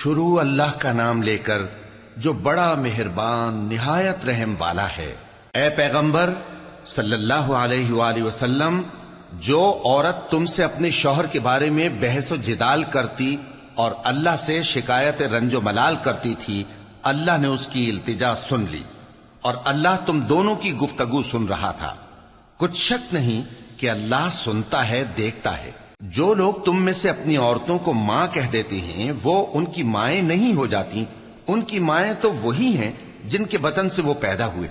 شروع اللہ کا نام لے کر جو بڑا مہربان نہایت رحم والا ہے۔ اے پیغمبر صلی اللہ علیہ وآلہ وسلم، جو عورت تم سے اپنے شوہر کے بارے میں بحث و جدال کرتی اور اللہ سے شکایت رنج و ملال کرتی تھی، اللہ نے اس کی التجا سن لی اور اللہ تم دونوں کی گفتگو سن رہا تھا۔ کچھ شک نہیں کہ اللہ سنتا ہے، دیکھتا ہے۔ جو لوگ تم میں سے اپنی عورتوں کو ماں کہہ دیتے ہیں وہ ان کی مائیں نہیں ہو جاتی، ان کی مائیں تو وہی ہیں جن کے بطن سے وہ پیدا ہوئے۔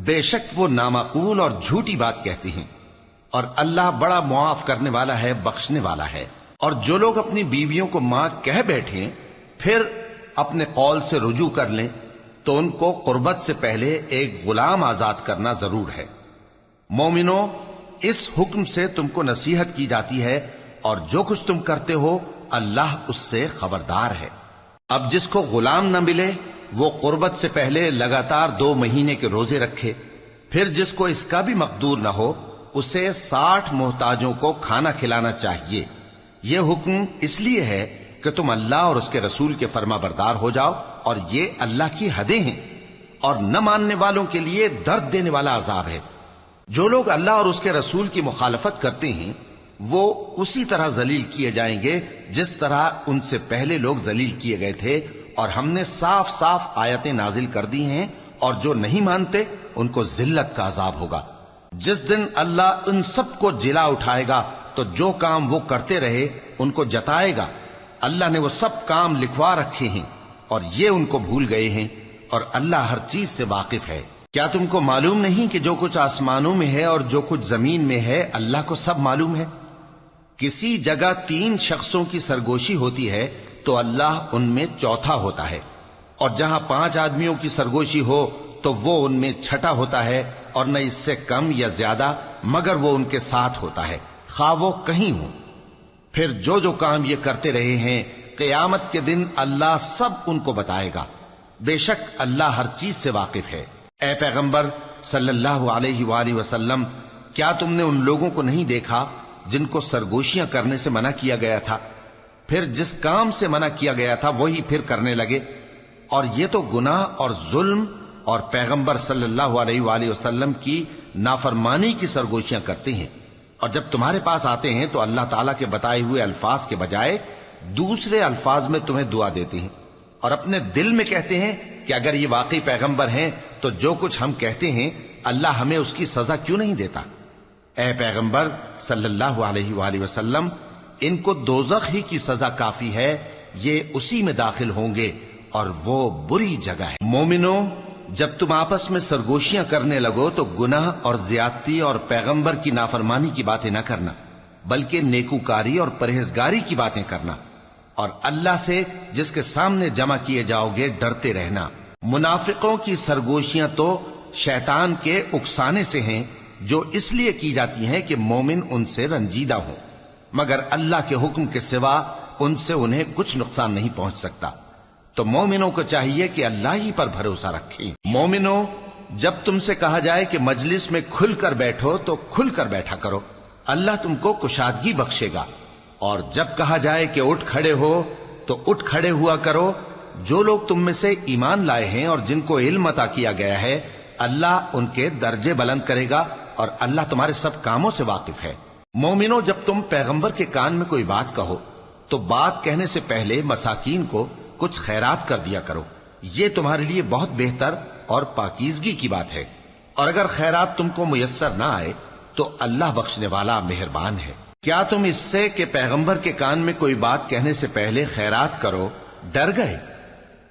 بے شک وہ نامعقول اور جھوٹی بات کہتے ہیں، اور اللہ بڑا معاف کرنے والا ہے، بخشنے والا ہے۔ اور جو لوگ اپنی بیویوں کو ماں کہہ بیٹھیں پھر اپنے قول سے رجوع کر لیں تو ان کو قربت سے پہلے ایک غلام آزاد کرنا ضرور ہے۔ مومنو، اس حکم سے تم کو نصیحت کی جاتی ہے اور جو کچھ تم کرتے ہو اللہ اس سے خبردار ہے۔ اب جس کو غلام نہ ملے وہ قربت سے پہلے لگاتار 2 مہینے کے روزے رکھے، پھر جس کو اس کا بھی مقدور نہ ہو اسے 60 محتاجوں کو کھانا کھلانا چاہیے۔ یہ حکم اس لیے ہے کہ تم اللہ اور اس کے رسول کے فرما بردار ہو جاؤ، اور یہ اللہ کی حدیں ہیں، اور نہ ماننے والوں کے لیے درد دینے والا عذاب ہے۔ جو لوگ اللہ اور اس کے رسول کی مخالفت کرتے ہیں وہ اسی طرح ذلیل کیے جائیں گے جس طرح ان سے پہلے لوگ ذلیل کیے گئے تھے، اور ہم نے صاف صاف آیتیں نازل کر دی ہیں، اور جو نہیں مانتے ان کو ذلت کا عذاب ہوگا۔ جس دن اللہ ان سب کو جلا اٹھائے گا تو جو کام وہ کرتے رہے ان کو جتائے گا۔ اللہ نے وہ سب کام لکھوا رکھے ہیں اور یہ ان کو بھول گئے ہیں، اور اللہ ہر چیز سے واقف ہے۔ کیا تم کو معلوم نہیں کہ جو کچھ آسمانوں میں ہے اور جو کچھ زمین میں ہے اللہ کو سب معلوم ہے؟ کسی جگہ 3 شخصوں کی سرگوشی ہوتی ہے تو اللہ ان میں چوتھا ہوتا ہے، اور جہاں 5 آدمیوں کی سرگوشی ہو تو وہ ان میں چھٹا ہوتا ہے، اور نہ اس سے کم یا زیادہ مگر وہ ان کے ساتھ ہوتا ہے، خواہ وہ کہیں ہوں۔ پھر جو جو کام یہ کرتے رہے ہیں قیامت کے دن اللہ سب ان کو بتائے گا۔ بے شک اللہ ہر چیز سے واقف ہے۔ اے پیغمبر صلی اللہ علیہ وآلہ وسلم، کیا تم نے ان لوگوں کو نہیں دیکھا جن کو سرگوشیاں کرنے سے منع کیا گیا تھا، پھر جس کام سے منع کیا گیا تھا وہی پھر کرنے لگے؟ اور یہ تو گناہ اور ظلم اور پیغمبر صلی اللہ علیہ وآلہ وسلم کی نافرمانی کی سرگوشیاں کرتے ہیں، اور جب تمہارے پاس آتے ہیں تو اللہ تعالیٰ کے بتائے ہوئے الفاظ کے بجائے دوسرے الفاظ میں تمہیں دعا دیتے ہیں، اور اپنے دل میں کہتے ہیں کہ اگر یہ واقعی پیغمبر ہیں تو جو کچھ ہم کہتے ہیں اللہ ہمیں اس کی سزا کیوں نہیں دیتا؟ اے پیغمبر صلی اللہ علیہ وآلہ وسلم، ان کو دوزخ ہی کی سزا کافی ہے، یہ اسی میں داخل ہوں گے اور وہ بری جگہ ہے۔ مومنو، جب تم آپس میں سرگوشیاں کرنے لگو تو گناہ اور زیادتی اور پیغمبر کی نافرمانی کی باتیں نہ کرنا، بلکہ نیکوکاری اور پرہیزگاری کی باتیں کرنا، اور اللہ سے جس کے سامنے جمع کیے جاؤ گے ڈرتے رہنا۔ منافقوں کی سرگوشیاں تو شیطان کے اکسانے سے ہیں جو اس لیے کی جاتی ہیں کہ مومن ان سے رنجیدہ ہوں، مگر اللہ کے حکم کے سوا ان سے انہیں کچھ نقصان نہیں پہنچ سکتا۔ تو مومنوں کو چاہیے کہ اللہ ہی پر بھروسہ رکھیں۔ مومنوں، جب تم سے کہا جائے کہ مجلس میں کھل کر بیٹھو تو کھل کر بیٹھا کرو، اللہ تم کو کشادگی بخشے گا، اور جب کہا جائے کہ اٹھ کھڑے ہو تو اٹھ کھڑے ہوا کرو۔ جو لوگ تم میں سے ایمان لائے ہیں اور جن کو علم عطا کیا گیا ہے اللہ ان کے درجے بلند کرے گا، اور اللہ تمہارے سب کاموں سے واقف ہے۔ مومنو، جب تم پیغمبر کے کان میں کوئی بات کہو تو بات کہنے سے پہلے مساکین کو کچھ خیرات کر دیا کرو، یہ تمہارے لیے بہت بہتر اور پاکیزگی کی بات ہے، اور اگر خیرات تم کو میسر نہ آئے تو اللہ بخشنے والا مہربان ہے۔ کیا تم اس سے کہ پیغمبر کے کان میں کوئی بات کہنے سے پہلے خیرات کرو ڈر گئے؟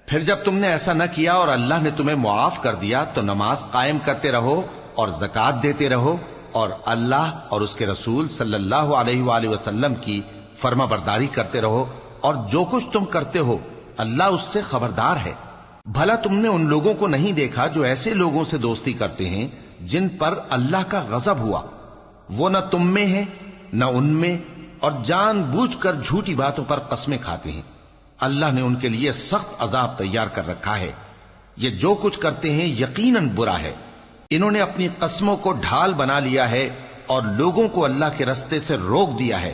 پھر جب تم نے ایسا نہ کیا اور اللہ نے تمہیں معاف کر دیا تو نماز قائم کرتے رہو اور زکوٰۃ دیتے رہو، اور اللہ اور اس کے رسول صلی اللہ علیہ وآلہ وسلم کی فرما برداری کرتے رہو، اور جو کچھ تم کرتے ہو اللہ اس سے خبردار ہے۔ بھلا تم نے ان لوگوں کو نہیں دیکھا جو ایسے لوگوں سے دوستی کرتے ہیں جن پر اللہ کا غضب ہوا؟ وہ نہ تم میں ہے نہ ان میں، اور جان بوجھ کر جھوٹی باتوں پر قسمیں کھاتے ہیں۔ اللہ نے ان کے لیے سخت عذاب تیار کر رکھا ہے۔ یہ جو کچھ کرتے ہیں یقیناً برا ہے۔ انہوں نے اپنی قسموں کو ڈھال بنا لیا ہے اور لوگوں کو اللہ کے رستے سے روک دیا ہے،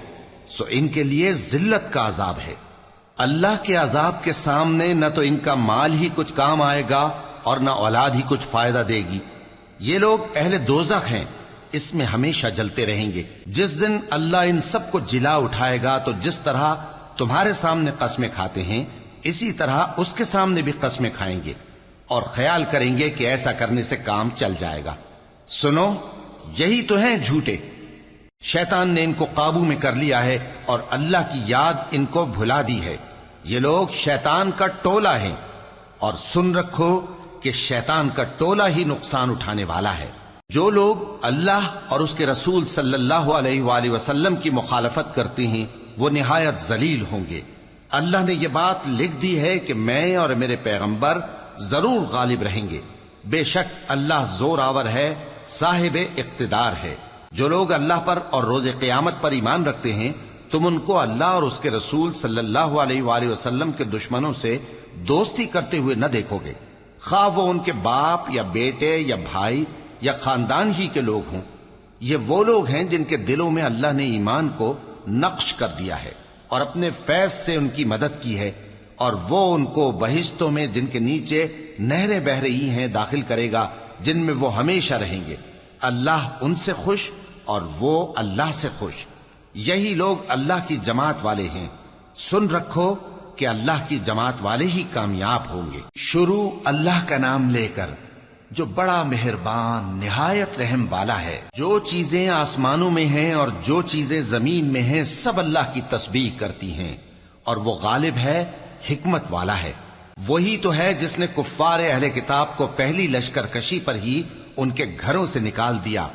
سو ان کے لیے ذلت کا عذاب ہے۔ اللہ کے عذاب کے سامنے نہ تو ان کا مال ہی کچھ کام آئے گا اور نہ اولاد ہی کچھ فائدہ دے گی۔ یہ لوگ اہل دوزخ ہیں، اس میں ہمیشہ جلتے رہیں گے۔ جس دن اللہ ان سب کو جلا اٹھائے گا تو جس طرح تمہارے سامنے قسمیں کھاتے ہیں اسی طرح اس کے سامنے بھی قسمیں کھائیں گے اور خیال کریں گے کہ ایسا کرنے سے کام چل جائے گا۔ سنو، یہی تو ہیں جھوٹے۔ شیطان نے ان کو قابو میں کر لیا ہے اور اللہ کی یاد ان کو بھلا دی ہے۔ یہ لوگ شیطان کا ٹولہ ہیں، اور سن رکھو کہ شیطان کا ٹولہ ہی نقصان اٹھانے والا ہے۔ جو لوگ اللہ اور اس کے رسول صلی اللہ علیہ وآلہ وسلم کی مخالفت کرتے ہیں وہ نہایت ذلیل ہوں گے۔ اللہ نے یہ بات لکھ دی ہے کہ میں اور میرے پیغمبر ضرور غالب رہیں گے۔ بے شک اللہ زور آور ہے، صاحب اقتدار ہے۔ جو لوگ اللہ پر اور روز قیامت پر ایمان رکھتے ہیں تم ان کو اللہ اور اس کے رسول صلی اللہ علیہ وآلہ وسلم کے دشمنوں سے دوستی کرتے ہوئے نہ دیکھو گے، خواہ وہ ان کے باپ یا بیٹے یا بھائی یا خاندان ہی کے لوگ ہوں۔ یہ وہ لوگ ہیں جن کے دلوں میں اللہ نے ایمان کو نقش کر دیا ہے اور اپنے فیض سے ان کی مدد کی ہے، اور وہ ان کو بہشتوں میں جن کے نیچے نہریں بہہ رہی ہیں داخل کرے گا، جن میں وہ ہمیشہ رہیں گے۔ اللہ ان سے خوش اور وہ اللہ سے خوش۔ یہی لوگ اللہ کی جماعت والے ہیں۔ سن رکھو کہ اللہ کی جماعت والے ہی کامیاب ہوں گے۔ شروع اللہ کا نام لے کر جو بڑا مہربان نہایت رحم والا ہے۔ جو چیزیں آسمانوں میں ہیں اور جو چیزیں زمین میں ہیں سب اللہ کی تسبیح کرتی ہیں، اور وہ غالب ہے، حکمت والا ہے۔ وہی تو ہے جس نے کفار اہل کتاب کو پہلی لشکر کشی پر ہی ان کے گھروں سے نکال دیا۔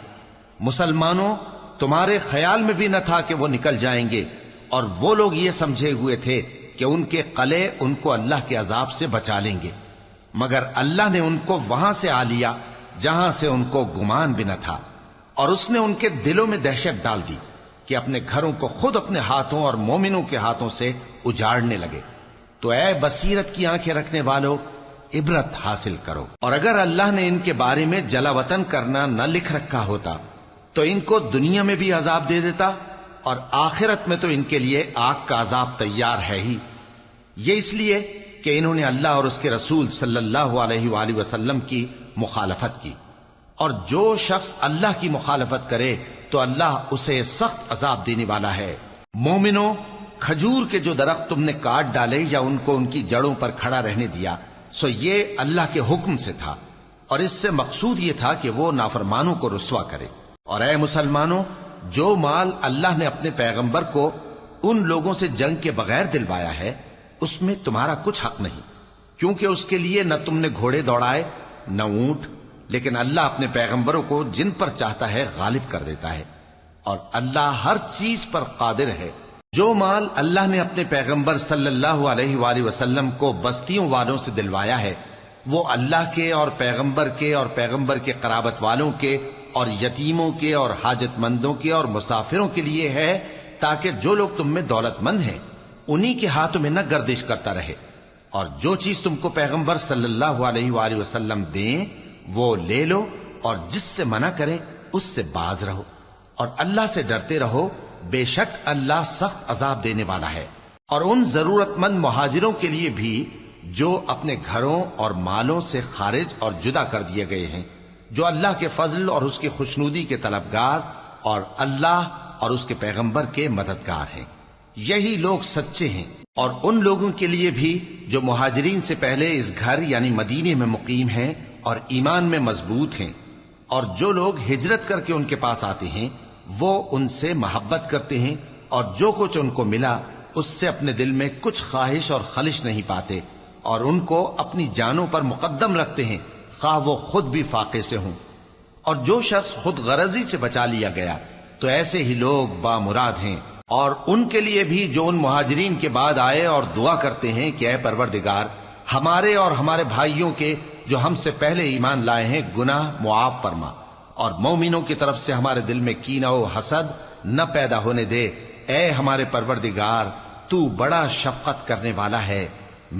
مسلمانوں، تمہارے خیال میں بھی نہ تھا کہ وہ نکل جائیں گے، اور وہ لوگ یہ سمجھے ہوئے تھے کہ ان کے قلعے ان کو اللہ کے عذاب سے بچا لیں گے، مگر اللہ نے ان کو وہاں سے آ لیا جہاں سے ان کو گمان بھی نہ تھا، اور اس نے ان کے دلوں میں دہشت ڈال دی کہ اپنے گھروں کو خود اپنے ہاتھوں اور مومنوں کے ہاتھوں سے اجاڑنے لگے۔ تو اے بصیرت کی آنکھیں رکھنے والو، عبرت حاصل کرو۔ اور اگر اللہ نے ان کے بارے میں جلا وطن کرنا نہ لکھ رکھا ہوتا تو ان کو دنیا میں بھی عذاب دے دیتا، اور آخرت میں تو ان کے لیے آگ کا عذاب تیار ہے ہی۔ یہ اس لیے کہ انہوں نے اللہ اور اس کے رسول صلی اللہ علیہ وآلہ وسلم کی مخالفت کی، اور جو شخص اللہ کی مخالفت کرے تو اللہ اسے سخت عذاب دینے والا ہے۔ مومنوں، کھجور کے جو درخت تم نے کاٹ ڈالے یا ان کو ان کی جڑوں پر کھڑا رہنے دیا، سو یہ اللہ کے حکم سے تھا، اور اس سے مقصود یہ تھا کہ وہ نافرمانوں کو رسوا کرے۔ اور اے مسلمانوں، جو مال اللہ نے اپنے پیغمبر کو ان لوگوں سے جنگ کے بغیر دلوایا ہے اس میں تمہارا کچھ حق نہیں، کیونکہ اس کے لیے نہ تم نے گھوڑے دوڑائے نہ اونٹ، لیکن اللہ اپنے پیغمبروں کو جن پر چاہتا ہے غالب کر دیتا ہے، اور اللہ ہر چیز پر قادر ہے۔ جو مال اللہ نے اپنے پیغمبر صلی اللہ علیہ وآلہ وسلم کو بستیوں والوں سے دلوایا ہے وہ اللہ کے اور پیغمبر کے قرابت والوں کے اور یتیموں کے اور حاجت مندوں کے اور مسافروں کے لیے ہے، تاکہ جو لوگ تم میں دولت مند ہیں انہی کے ہاتھوں میں نہ گردش کرتا رہے، اور جو چیز تم کو پیغمبر صلی اللہ علیہ وآلہ وسلم دیں وہ لے لو، اور جس سے منع کریں اس سے باز رہو، اور اللہ سے ڈرتے رہو، بے شک اللہ سخت عذاب دینے والا ہے۔ اور ان ضرورت مند مہاجروں کے لیے بھی جو اپنے گھروں اور مالوں سے خارج اور جدا کر دیے گئے ہیں، جو اللہ کے فضل اور اس کی خوشنودی کے طلبگار اور اللہ اور اس کے پیغمبر کے مددگار ہیں، یہی لوگ سچے ہیں۔ اور ان لوگوں کے لیے بھی جو مہاجرین سے پہلے اس گھر یعنی مدینے میں مقیم ہیں اور ایمان میں مضبوط ہیں، اور جو لوگ ہجرت کر کے ان کے پاس آتے ہیں وہ ان سے محبت کرتے ہیں، اور جو کچھ ان کو ملا اس سے اپنے دل میں کچھ خواہش اور خلش نہیں پاتے، اور ان کو اپنی جانوں پر مقدم رکھتے ہیں خواہ وہ خود بھی فاقے سے ہوں۔ اور جو شخص خود غرضی سے بچا لیا گیا تو ایسے ہی لوگ بامراد ہیں۔ اور ان کے لیے بھی جو ان مہاجرین کے بعد آئے اور دعا کرتے ہیں کہ اے پروردگار ہمارے اور ہمارے بھائیوں کے جو ہم سے پہلے ایمان لائے ہیں گناہ معاف فرما، اور مومنوں کی طرف سے ہمارے دل میں کینہ و حسد نہ پیدا ہونے دے، اے ہمارے پروردگار تو بڑا شفقت کرنے والا ہے،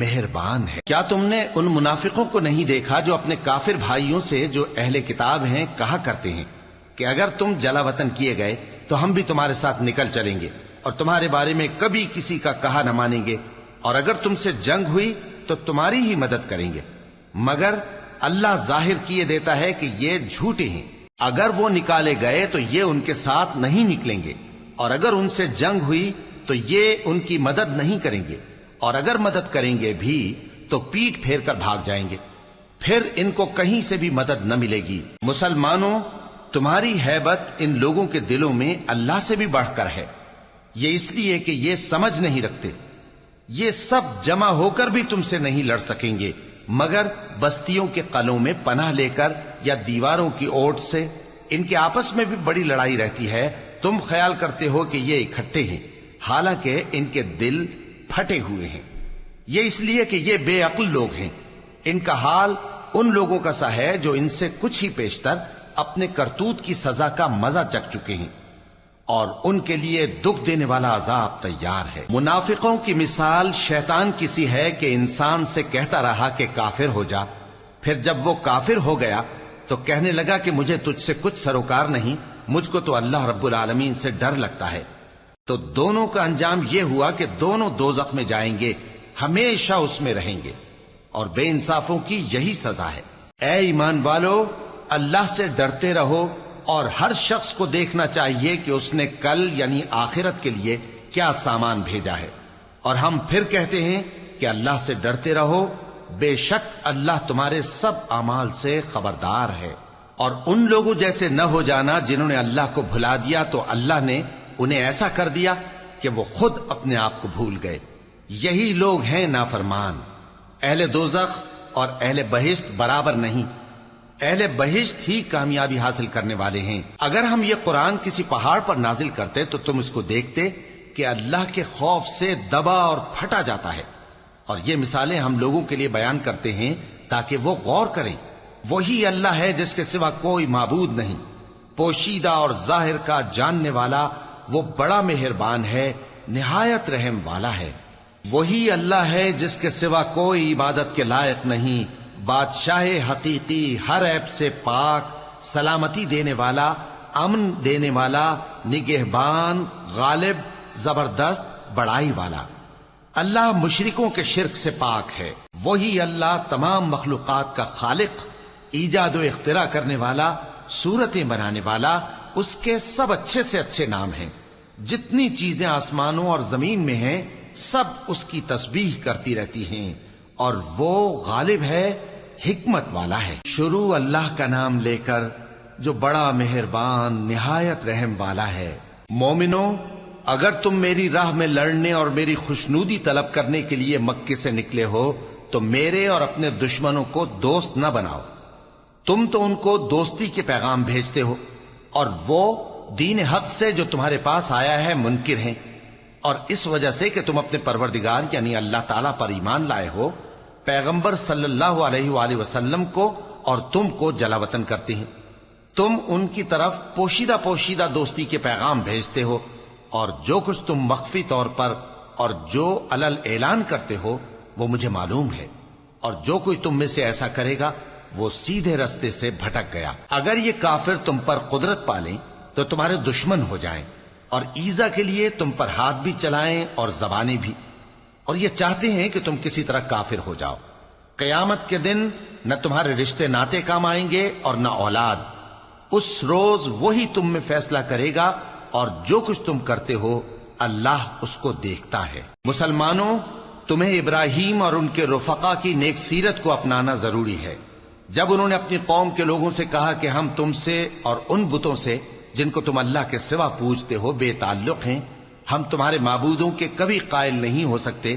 مہربان ہے۔ کیا تم نے ان منافقوں کو نہیں دیکھا جو اپنے کافر بھائیوں سے جو اہل کتاب ہیں کہا کرتے ہیں کہ اگر تم جلا وطن کیے گئے تو ہم بھی تمہارے ساتھ نکل چلیں گے اور تمہارے بارے میں کبھی کسی کا کہا نہ مانیں گے، اور اگر تم سے جنگ ہوئی تو تمہاری ہی مدد کریں گے، مگر اللہ ظاہر کیے دیتا ہے کہ یہ جھوٹے ہیں۔ اگر وہ نکالے گئے تو یہ ان کے ساتھ نہیں نکلیں گے، اور اگر ان سے جنگ ہوئی تو یہ ان کی مدد نہیں کریں گے، اور اگر مدد کریں گے بھی تو پیٹ پھیر کر بھاگ جائیں گے، پھر ان کو کہیں سے بھی مدد نہ ملے گی۔ مسلمانوں، تمہاری ہیبت ان لوگوں کے دلوں میں اللہ سے بھی بڑھ کر ہے، یہ اس لیے کہ یہ سمجھ نہیں رکھتے۔ یہ سب جمع ہو کر بھی تم سے نہیں لڑ سکیں گے، مگر بستیوں کے قلعوں میں پناہ لے کر یا دیواروں کی اوٹ سے۔ ان کے آپس میں بھی بڑی لڑائی رہتی ہے، تم خیال کرتے ہو کہ یہ اکٹھے ہیں، حالانکہ ان کے دل پھٹے ہوئے ہیں۔ یہ اس لیے کہ یہ بے عقل لوگ ہیں۔ ان کا حال ان لوگوں کا سا ہے جو ان سے کچھ ہی پیشتر اپنے کرتوت کی سزا کا مزہ چکھ چکے ہیں، اور ان کے لیے دکھ دینے والا عذاب تیار ہے۔ منافقوں کی مثال شیطان کی سی ہے کہ انسان سے کہتا رہا کہ کافر ہو جا، پھر جب وہ کافر ہو گیا تو کہنے لگا کہ مجھے تجھ سے کچھ سروکار نہیں، مجھ کو تو اللہ رب العالمین سے ڈر لگتا ہے۔ تو دونوں کا انجام یہ ہوا کہ دونوں دوزخ میں جائیں گے، ہمیشہ اس میں رہیں گے، اور بے انصافوں کی یہی سزا ہے۔ اے ایمان والو، اللہ سے ڈرتے رہو، اور ہر شخص کو دیکھنا چاہیے کہ اس نے کل یعنی آخرت کے لیے کیا سامان بھیجا ہے۔ اور ہم پھر کہتے ہیں کہ اللہ سے ڈرتے رہو، بے شک اللہ تمہارے سب اعمال سے خبردار ہے۔ اور ان لوگوں جیسے نہ ہو جانا جنہوں نے اللہ کو بھلا دیا تو اللہ نے انہیں ایسا کر دیا کہ وہ خود اپنے آپ کو بھول گئے۔ یہی لوگ ہیں نافرمان۔ اہل دوزخ اور اہل بہشت برابر نہیں، اہل بہشت ہی کامیابی حاصل کرنے والے ہیں۔ اگر ہم یہ قرآن کسی پہاڑ پر نازل کرتے تو تم اس کو دیکھتے کہ اللہ کے خوف سے دبا اور پھٹا جاتا ہے۔ اور یہ مثالیں ہم لوگوں کے لیے بیان کرتے ہیں تاکہ وہ غور کریں۔ وہی اللہ ہے جس کے سوا کوئی معبود نہیں، پوشیدہ اور ظاہر کا جاننے والا، وہ بڑا مہربان ہے، نہایت رحم والا ہے۔ وہی اللہ ہے جس کے سوا کوئی عبادت کے لائق نہیں، بادشاہ حقیقی، ہر عیب سے پاک، سلامتی دینے والا، امن دینے والا، نگہبان، غالب، زبردست، بڑائی والا۔ اللہ مشرکوں کے شرک سے پاک ہے۔ وہی اللہ تمام مخلوقات کا خالق، ایجاد و اختراع کرنے والا، صورتیں بنانے والا، اس کے سب اچھے سے اچھے نام ہیں۔ جتنی چیزیں آسمانوں اور زمین میں ہیں سب اس کی تسبیح کرتی رہتی ہیں، اور وہ غالب ہے، حکمت والا ہے۔ شروع اللہ کا نام لے کر جو بڑا مہربان نہایت رحم والا ہے۔ مومنو، اگر تم میری راہ میں لڑنے اور میری خوشنودی طلب کرنے کے لیے مکے سے نکلے ہو تو میرے اور اپنے دشمنوں کو دوست نہ بناؤ۔ تم تو ان کو دوستی کے پیغام بھیجتے ہو، اور وہ دین حق سے جو تمہارے پاس آیا ہے منکر ہیں، اور اس وجہ سے کہ تم اپنے پروردگار یعنی اللہ تعالیٰ پر ایمان لائے ہو، پیغمبر صلی اللہ علیہ وآلہ وسلم کو اور تم کو جلا وطن کرتے ہیں۔ تم ان کی طرف پوشیدہ پوشیدہ دوستی کے پیغام بھیجتے ہو، اور جو کچھ تم مخفی طور پر اور جو علل اعلان کرتے ہو وہ مجھے معلوم ہے، اور جو کوئی تم میں سے ایسا کرے گا وہ سیدھے رستے سے بھٹک گیا۔ اگر یہ کافر تم پر قدرت پالیں تو تمہارے دشمن ہو جائیں، اور ایذا کے لیے تم پر ہاتھ بھی چلائیں اور زبانیں بھی، اور یہ چاہتے ہیں کہ تم کسی طرح کافر ہو جاؤ۔ قیامت کے دن نہ تمہارے رشتے ناتے کام آئیں گے اور نہ اولاد۔ اس روز وہی تم میں فیصلہ کرے گا، اور جو کچھ تم کرتے ہو اللہ اس کو دیکھتا ہے۔ مسلمانوں، تمہیں ابراہیم اور ان کے رفقا کی نیک سیرت کو اپنانا ضروری ہے۔ جب انہوں نے اپنی قوم کے لوگوں سے کہا کہ ہم تم سے اور ان بتوں سے جن کو تم اللہ کے سوا پوجتے ہو بے تعلق ہیں، ہم تمہارے معبودوں کے کبھی قائل نہیں ہو سکتے،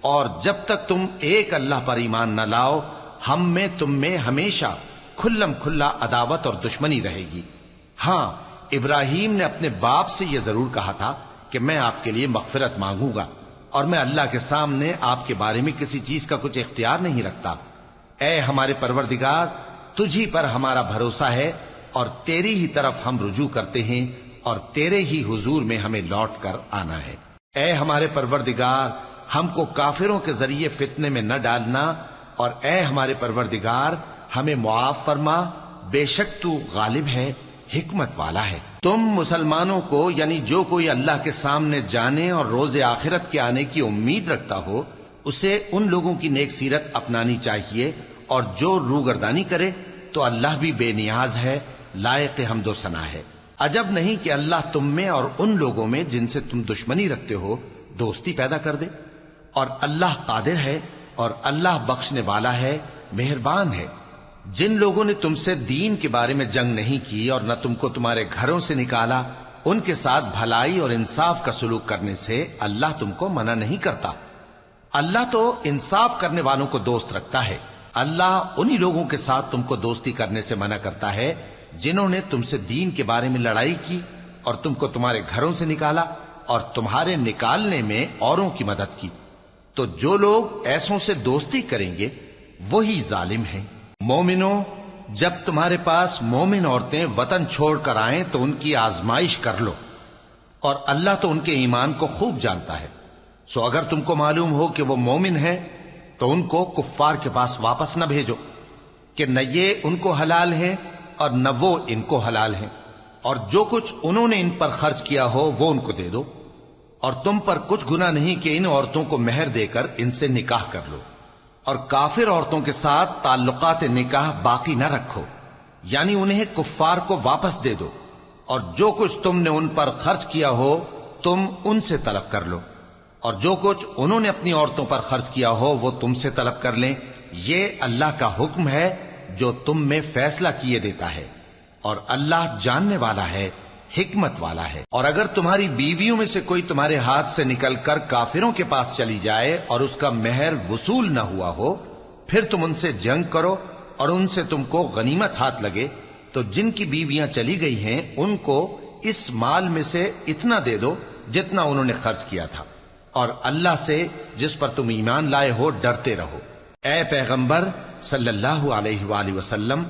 اور جب تک تم ایک اللہ پر ایمان نہ لاؤ ہم میں تم میں ہمیشہ کھلم کھلا عداوت اور دشمنی رہے گی۔ ہاں، ابراہیم نے اپنے باپ سے یہ ضرور کہا تھا کہ میں آپ کے لیے مغفرت مانگوں گا، اور میں اللہ کے سامنے آپ کے بارے میں کسی چیز کا کچھ اختیار نہیں رکھتا۔ اے ہمارے پروردگار، تجھی پر ہمارا بھروسہ ہے، اور تیری ہی طرف ہم رجوع کرتے ہیں، اور تیرے ہی حضور میں ہمیں لوٹ کر آنا ہے۔ اے ہمارے پروردگار، ہم کو کافروں کے ذریعے فتنے میں نہ ڈالنا، اور اے ہمارے پروردگار ہمیں معاف فرما، بے شک تو غالب ہے، حکمت والا ہے۔ تم مسلمانوں کو یعنی جو کوئی اللہ کے سامنے جانے اور روز آخرت کے آنے کی امید رکھتا ہو اسے ان لوگوں کی نیک سیرت اپنانی چاہیے، اور جو روگردانی کرے تو اللہ بھی بے نیاز ہے، لائق حمد و ثنا ہے۔ عجب نہیں کہ اللہ تم میں اور ان لوگوں میں جن سے تم دشمنی رکھتے ہو دوستی پیدا کر دے، اور اللہ قادر ہے اور اللہ بخشنے والا ہے، مہربان ہے۔ جن لوگوں نے تم سے دین کے بارے میں جنگ نہیں کی اور نہ تم کو تمہارے گھروں سے نکالا، ان کے ساتھ بھلائی اور انصاف کا سلوک کرنے سے اللہ تم کو منع نہیں کرتا۔ اللہ تو انصاف کرنے والوں کو دوست رکھتا ہے۔ اللہ انہی لوگوں کے ساتھ تم کو دوستی کرنے سے منع کرتا ہے جنہوں نے تم سے دین کے بارے میں لڑائی کی اور تم کو تمہارے گھروں سے نکالا اور تمہارے نکالنے میں اوروں کی مدد کی۔ تو جو لوگ ایسوں سے دوستی کریں گے وہی ظالم ہیں۔ مومنوں، جب تمہارے پاس مومن عورتیں وطن چھوڑ کر آئیں تو ان کی آزمائش کر لو، اور اللہ تو ان کے ایمان کو خوب جانتا ہے۔ سو اگر تم کو معلوم ہو کہ وہ مومن ہیں تو ان کو کفار کے پاس واپس نہ بھیجو کہ نہ یہ ان کو حلال ہیں اور نہ وہ ان کو حلال ہیں، اور جو کچھ انہوں نے ان پر خرچ کیا ہو وہ ان کو دے دو، اور تم پر کچھ گناہ نہیں کہ ان عورتوں کو مہر دے کر ان سے نکاح کر لو، اور کافر عورتوں کے ساتھ تعلقات نکاح باقی نہ رکھو، یعنی انہیں کفار کو واپس دے دو، اور جو کچھ تم نے ان پر خرچ کیا ہو تم ان سے طلب کر لو، اور جو کچھ انہوں نے اپنی عورتوں پر خرچ کیا ہو وہ تم سے طلب کر لیں۔ یہ اللہ کا حکم ہے جو تم میں فیصلہ کیے دیتا ہے، اور اللہ جاننے والا ہے، حکمت والا ہے۔ اور اگر تمہاری بیویوں میں سے کوئی تمہارے ہاتھ سے نکل کر کافروں کے پاس چلی جائے اور اس کا مہر وصول نہ ہوا ہو، پھر تم ان سے جنگ کرو اور ان سے تم کو غنیمت ہاتھ لگے، تو جن کی بیویاں چلی گئی ہیں ان کو اس مال میں سے اتنا دے دو جتنا انہوں نے خرچ کیا تھا، اور اللہ سے جس پر تم ایمان لائے ہو ڈرتے رہو۔ اے پیغمبر صلی اللہ علیہ وآلہ وسلم،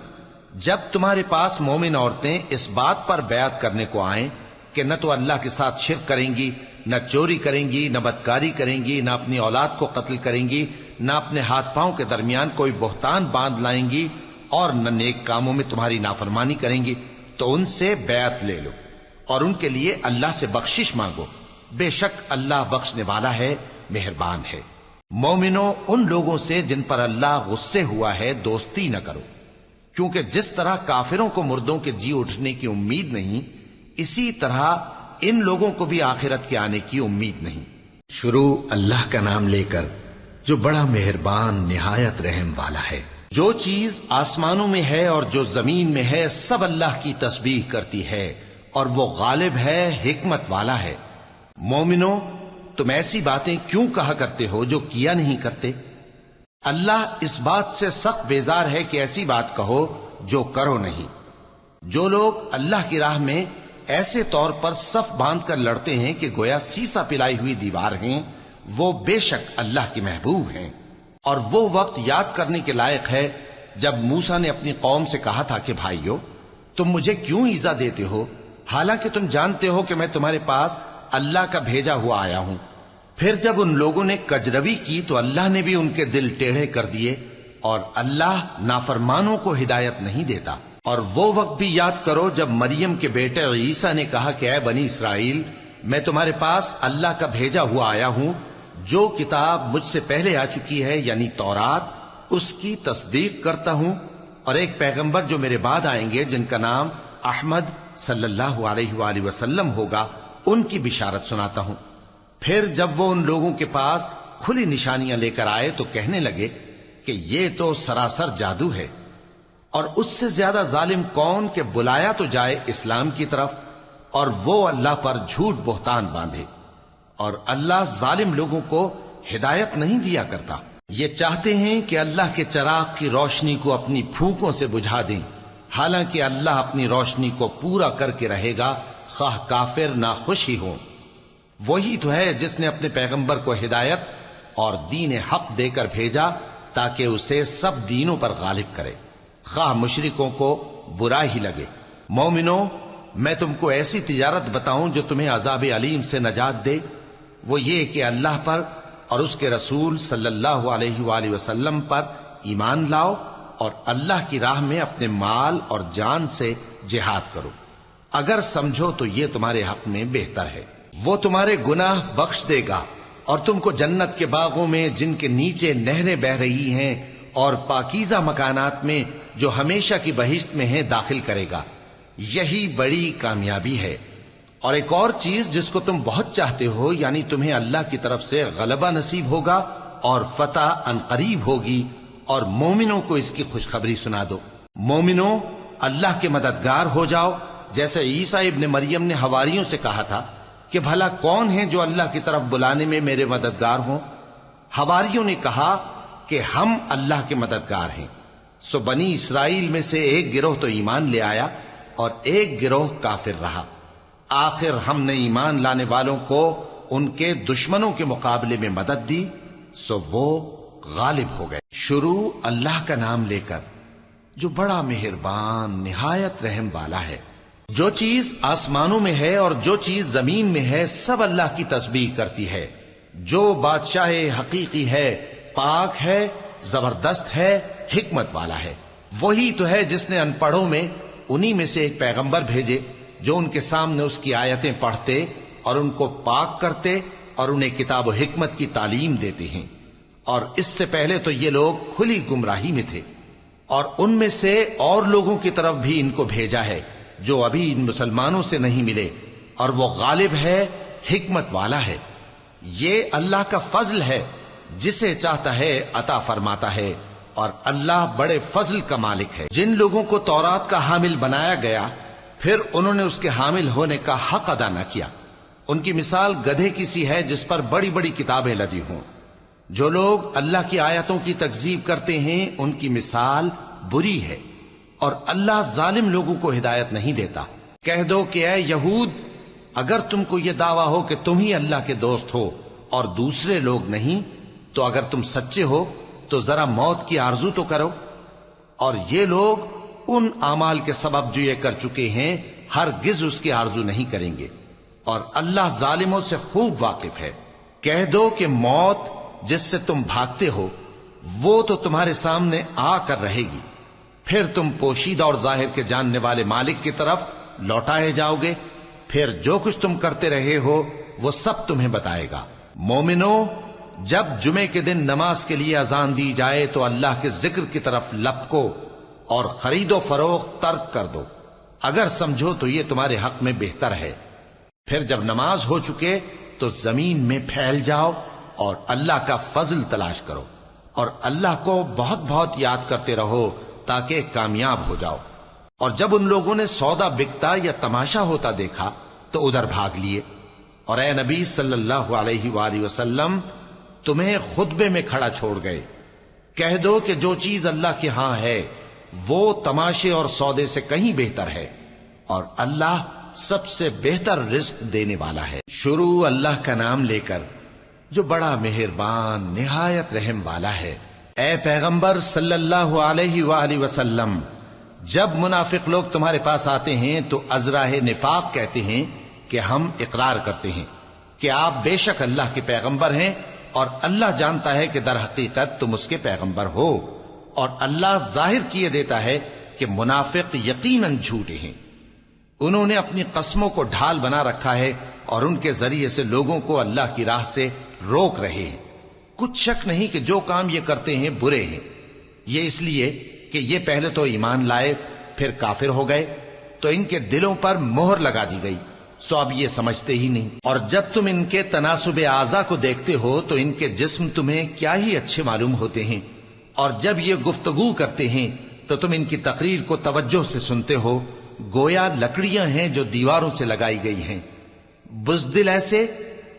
جب تمہارے پاس مومن عورتیں اس بات پر بیعت کرنے کو آئیں کہ نہ تو اللہ کے ساتھ شرک کریں گی، نہ چوری کریں گی، نہ بدکاری کریں گی، نہ اپنی اولاد کو قتل کریں گی، نہ اپنے ہاتھ پاؤں کے درمیان کوئی بہتان باندھ لائیں گی، اور نہ نیک کاموں میں تمہاری نافرمانی کریں گی، تو ان سے بیعت لے لو اور ان کے لیے اللہ سے بخشش مانگو، بے شک اللہ بخشنے والا ہے، مہربان ہے۔ مومنوں، ان لوگوں سے جن پر اللہ غصے ہوا ہے دوستی نہ کرو، کیونکہ جس طرح کافروں کو مردوں کے جی اٹھنے کی امید نہیں، اسی طرح ان لوگوں کو بھی آخرت کے آنے کی امید نہیں۔ شروع اللہ کا نام لے کر جو بڑا مہربان نہایت رحم والا ہے۔ جو چیز آسمانوں میں ہے اور جو زمین میں ہے سب اللہ کی تسبیح کرتی ہے، اور وہ غالب ہے، حکمت والا ہے۔ مومنوں، تم ایسی باتیں کیوں کہا کرتے ہو جو کیا نہیں کرتے؟ اللہ اس بات سے سخت بیزار ہے کہ ایسی بات کہو جو کرو نہیں۔ جو لوگ اللہ کی راہ میں ایسے طور پر صف باندھ کر لڑتے ہیں کہ گویا سیسا پلائی ہوئی دیوار ہیں، وہ بے شک اللہ کے محبوب ہیں۔ اور وہ وقت یاد کرنے کے لائق ہے جب موسیٰ نے اپنی قوم سے کہا تھا کہ بھائیو، تم مجھے کیوں ایذا دیتے ہو، حالانکہ تم جانتے ہو کہ میں تمہارے پاس اللہ کا بھیجا ہوا آیا ہوں۔ پھر جب ان لوگوں نے کجروی کی تو اللہ نے بھی ان کے دل ٹیڑھے کر دیے، اور اللہ نافرمانوں کو ہدایت نہیں دیتا۔ اور وہ وقت بھی یاد کرو جب مریم کے بیٹے عیسیٰ نے کہا کہ اے بنی اسرائیل، میں تمہارے پاس اللہ کا بھیجا ہوا آیا ہوں، جو کتاب مجھ سے پہلے آ چکی ہے یعنی تورات، اس کی تصدیق کرتا ہوں، اور ایک پیغمبر جو میرے بعد آئیں گے جن کا نام احمد صلی اللہ علیہ وآلہ وسلم ہوگا، ان کی بشارت سناتا ہوں۔ پھر جب وہ ان لوگوں کے پاس کھلی نشانیاں لے کر آئے تو کہنے لگے کہ یہ تو سراسر جادو ہے، اور اس سے زیادہ ظالم کون کہ بلایا تو جائے اسلام کی طرف اور وہ اللہ پر جھوٹ بہتان باندھے، اور اللہ ظالم لوگوں کو ہدایت نہیں دیا کرتا۔ یہ چاہتے ہیں کہ اللہ کے چراغ کی روشنی کو اپنی پھونکوں سے بجھا دیں، حالانکہ اللہ اپنی روشنی کو پورا کر کے رہے گا، خواہ کافر ناخوش ہی ہوں۔ وہی تو ہے جس نے اپنے پیغمبر کو ہدایت اور دین حق دے کر بھیجا تاکہ اسے سب دینوں پر غالب کرے، خواہ مشرکوں کو برا ہی لگے۔ مومنوں، میں تم کو ایسی تجارت بتاؤں جو تمہیں عذاب علیم سے نجات دے؟ وہ یہ کہ اللہ پر اور اس کے رسول صلی اللہ علیہ وآلہ وسلم پر ایمان لاؤ، اور اللہ کی راہ میں اپنے مال اور جان سے جہاد کرو، اگر سمجھو تو یہ تمہارے حق میں بہتر ہے۔ وہ تمہارے گناہ بخش دے گا اور تم کو جنت کے باغوں میں جن کے نیچے نہریں بہ رہی ہیں اور پاکیزہ مکانات میں جو ہمیشہ کی بہشت میں ہیں داخل کرے گا۔ یہی بڑی کامیابی ہے۔ اور ایک اور چیز جس کو تم بہت چاہتے ہو، یعنی تمہیں اللہ کی طرف سے غلبہ نصیب ہوگا اور فتح عنقریب ہوگی، اور مومنوں کو اس کی خوشخبری سنا دو۔ مومنوں، اللہ کے مددگار ہو جاؤ، جیسے عیسیٰ ابن مریم نے حواریوں سے کہا تھا کہ بھلا کون ہیں جو اللہ کی طرف بلانے میں میرے مددگار ہوں؟ حواریوں نے کہا کہ ہم اللہ کے مددگار ہیں۔ سو بنی اسرائیل میں سے ایک گروہ تو ایمان لے آیا اور ایک گروہ کافر رہا۔ آخر ہم نے ایمان لانے والوں کو ان کے دشمنوں کے مقابلے میں مدد دی، سو وہ غالب ہو گئے۔ شروع اللہ کا نام لے کر جو بڑا مہربان نہایت رحم والا ہے۔ جو چیز آسمانوں میں ہے اور جو چیز زمین میں ہے سب اللہ کی تسبیح کرتی ہے۔ جو بادشاہ حقیقی ہے، پاک ہے، زبردست ہے، حکمت والا ہے۔ وہی تو ہے جس نے ان پڑھوں میں انہی میں سے ایک پیغمبر بھیجے جو ان کے سامنے اس کی آیتیں پڑھتے اور ان کو پاک کرتے اور انہیں کتاب و حکمت کی تعلیم دیتے ہیں۔ اور اس سے پہلے تو یہ لوگ کھلی گمراہی میں تھے، اور ان میں سے اور لوگوں کی طرف بھی ان کو بھیجا ہے جو ابھی ان مسلمانوں سے نہیں ملے، اور وہ غالب ہے، حکمت والا ہے۔ یہ اللہ کا فضل ہے، جسے چاہتا ہے عطا فرماتا ہے، اور اللہ بڑے فضل کا مالک ہے۔ جن لوگوں کو تورات کا حامل بنایا گیا پھر انہوں نے اس کے حامل ہونے کا حق ادا نہ کیا، ان کی مثال گدھے کی سی ہے جس پر بڑی بڑی کتابیں لدی ہوں۔ جو لوگ اللہ کی آیتوں کی تکذیب کرتے ہیں ان کی مثال بری ہے، اور اللہ ظالم لوگوں کو ہدایت نہیں دیتا۔ کہہ دو کہ اے یہود، اگر تم کو یہ دعویٰ ہو کہ تم ہی اللہ کے دوست ہو اور دوسرے لوگ نہیں، تو اگر تم سچے ہو تو ذرا موت کی آرزو تو کرو۔ اور یہ لوگ ان اعمال کے سبب جو یہ کر چکے ہیں ہرگز اس کی آرزو نہیں کریں گے، اور اللہ ظالموں سے خوب واقف ہے۔ کہہ دو کہ موت جس سے تم بھاگتے ہو وہ تو تمہارے سامنے آ کر رہے گی، پھر تم پوشیدہ اور ظاہر کے جاننے والے مالک کی طرف لوٹائے جاؤ گے، پھر جو کچھ تم کرتے رہے ہو وہ سب تمہیں بتائے گا۔ مومنو، جب جمعے کے دن نماز کے لیے اذان دی جائے تو اللہ کے ذکر کی طرف لپکو اور خرید و فروخت ترک کر دو، اگر سمجھو تو یہ تمہارے حق میں بہتر ہے۔ پھر جب نماز ہو چکے تو زمین میں پھیل جاؤ اور اللہ کا فضل تلاش کرو، اور اللہ کو بہت بہت یاد کرتے رہو تاکہ کامیاب ہو جاؤ۔ اور جب ان لوگوں نے سودا بکتا یا تماشا ہوتا دیکھا تو ادھر بھاگ لیے، اور اے نبی صلی اللہ علیہ وآلہ وسلم تمہیں خطبے میں کھڑا چھوڑ گئے۔ کہہ دو کہ جو چیز اللہ کے ہاں ہے وہ تماشے اور سودے سے کہیں بہتر ہے، اور اللہ سب سے بہتر رزق دینے والا ہے۔ شروع اللہ کا نام لے کر جو بڑا مہربان نہایت رحم والا ہے۔ اے پیغمبر صلی اللہ علیہ وآلہ وسلم، جب منافق لوگ تمہارے پاس آتے ہیں تو ازراہ نفاق کہتے ہیں کہ ہم اقرار کرتے ہیں کہ آپ بے شک اللہ کے پیغمبر ہیں، اور اللہ جانتا ہے کہ در حقیقت تم اس کے پیغمبر ہو، اور اللہ ظاہر کیے دیتا ہے کہ منافق یقیناً جھوٹے ہیں۔ انہوں نے اپنی قسموں کو ڈھال بنا رکھا ہے اور ان کے ذریعے سے لوگوں کو اللہ کی راہ سے روک رہے ہیں۔ کچھ شک نہیں کہ جو کام یہ کرتے ہیں برے ہیں، یہ اس لیے کہ یہ پہلے تو ایمان لائے پھر کافر ہو گئے، تو ان کے دلوں پر مہر لگا دی گئی، سو اب یہ سمجھتے ہی نہیں۔ اور جب تم ان کے تناسب اعضاء کو دیکھتے ہو تو ان کے جسم تمہیں کیا ہی اچھے معلوم ہوتے ہیں، اور جب یہ گفتگو کرتے ہیں تو تم ان کی تقریر کو توجہ سے سنتے ہو، گویا لکڑیاں ہیں جو دیواروں سے لگائی گئی ہیں، بزدل ایسے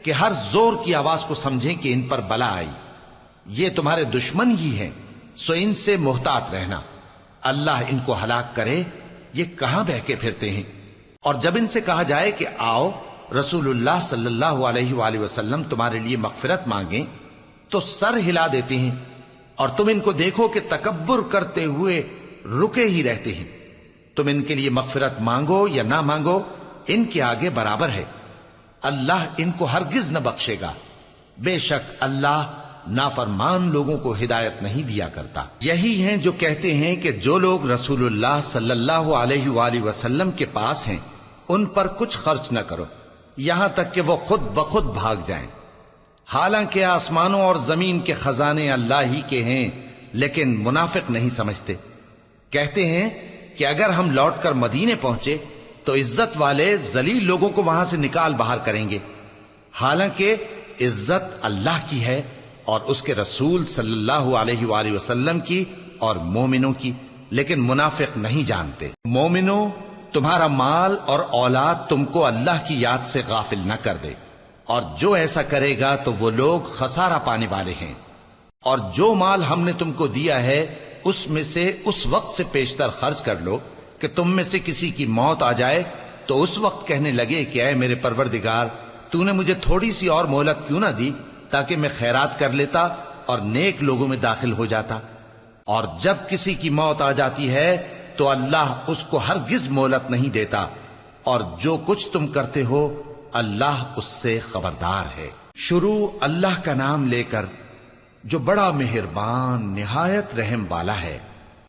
کہ ہر زور کی آواز کو سمجھیں کہ ان پر بلا آئی۔ یہ تمہارے دشمن ہی ہیں، سو ان سے محتاط رہنا، اللہ ان کو ہلاک کرے، یہ کہاں بہ کے پھرتے ہیں۔ اور جب ان سے کہا جائے کہ آؤ رسول اللہ صلی اللہ علیہ وآلہ وسلم تمہارے لیے مغفرت مانگیں، تو سر ہلا دیتے ہیں، اور تم ان کو دیکھو کہ تکبر کرتے ہوئے رکے ہی رہتے ہیں۔ تم ان کے لیے مغفرت مانگو یا نہ مانگو، ان کے آگے برابر ہے، اللہ ان کو ہرگز نہ بخشے گا، بے شک اللہ نافرمان لوگوں کو ہدایت نہیں دیا کرتا۔ یہی ہیں جو کہتے ہیں کہ جو لوگ رسول اللہ صلی اللہ علیہ وآلہ وسلم کے پاس ہیں ان پر کچھ خرچ نہ کرو، یہاں تک کہ وہ خود بخود بھاگ جائیں۔ حالانکہ آسمانوں اور زمین کے خزانے اللہ ہی کے ہیں، لیکن منافق نہیں سمجھتے۔ کہتے ہیں کہ اگر ہم لوٹ کر مدینے پہنچے تو عزت والے ذلیل لوگوں کو وہاں سے نکال باہر کریں گے، حالانکہ عزت اللہ کی ہے اور اس کے رسول صلی اللہ علیہ وآلہ وسلم کی اور مومنوں کی، لیکن منافق نہیں جانتے۔ مومنوں، تمہارا مال اور اولاد تم کو اللہ کی یاد سے غافل نہ کر دے، اور جو ایسا کرے گا تو وہ لوگ خسارہ پانے والے ہیں۔ اور جو مال ہم نے تم کو دیا ہے اس میں سے اس وقت سے پیشتر خرچ کر لو کہ تم میں سے کسی کی موت آ جائے تو اس وقت کہنے لگے کہ اے میرے پروردگار، تو نے مجھے تھوڑی سی اور مہلت کیوں نہ دی تاکہ میں خیرات کر لیتا اور نیک لوگوں میں داخل ہو جاتا۔ اور جب کسی کی موت آ جاتی ہے تو اللہ اس کو ہرگز مہلت نہیں دیتا، اور جو کچھ تم کرتے ہو اللہ اس سے خبردار ہے۔ شروع اللہ کا نام لے کر جو بڑا مہربان نہایت رحم والا ہے۔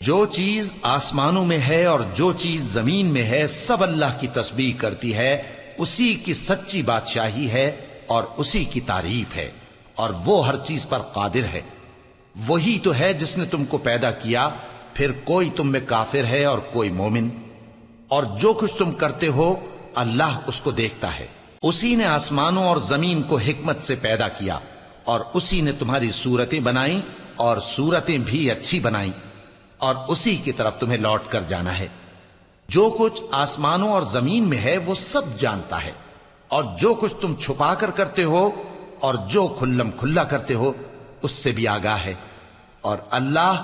جو چیز آسمانوں میں ہے اور جو چیز زمین میں ہے سب اللہ کی تسبیح کرتی ہے، اسی کی سچی بادشاہی ہے اور اسی کی تعریف ہے، اور وہ ہر چیز پر قادر ہے۔ وہی تو ہے جس نے تم کو پیدا کیا، پھر کوئی تم میں کافر ہے اور کوئی مومن، اور جو کچھ تم کرتے ہو اللہ اس کو دیکھتا ہے۔ اسی نے آسمانوں اور زمین کو حکمت سے پیدا کیا، اور اسی نے تمہاری صورتیں بنائیں اور صورتیں بھی اچھی بنائیں، اور اسی کی طرف تمہیں لوٹ کر جانا ہے۔ جو کچھ آسمانوں اور زمین میں ہے وہ سب جانتا ہے، اور جو کچھ تم چھپا کر کرتے ہو اور جو کھلم کھلا کرتے ہو اس سے بھی آگاہ ہے، اور اللہ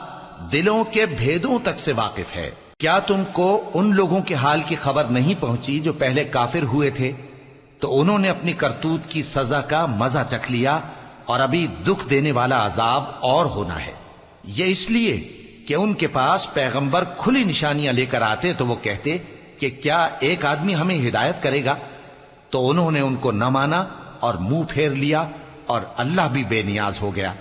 دلوں کے بھیدوں تک سے واقف ہے۔ کیا تم کو ان لوگوں کے حال کی خبر نہیں پہنچی جو پہلے کافر ہوئے تھے؟ تو انہوں نے اپنی کرتوت کی سزا کا مزہ چکھ لیا، اور ابھی دکھ دینے والا عذاب اور ہونا ہے۔ یہ اس لیے کہ ان کے پاس پیغمبر کھلی نشانیاں لے کر آتے تو وہ کہتے کہ کیا ایک آدمی ہمیں ہدایت کرے گا؟ تو انہوں نے ان کو نہ مانا اور منہ پھیر لیا، اور اللہ بھی بے نیاز ہو گیا،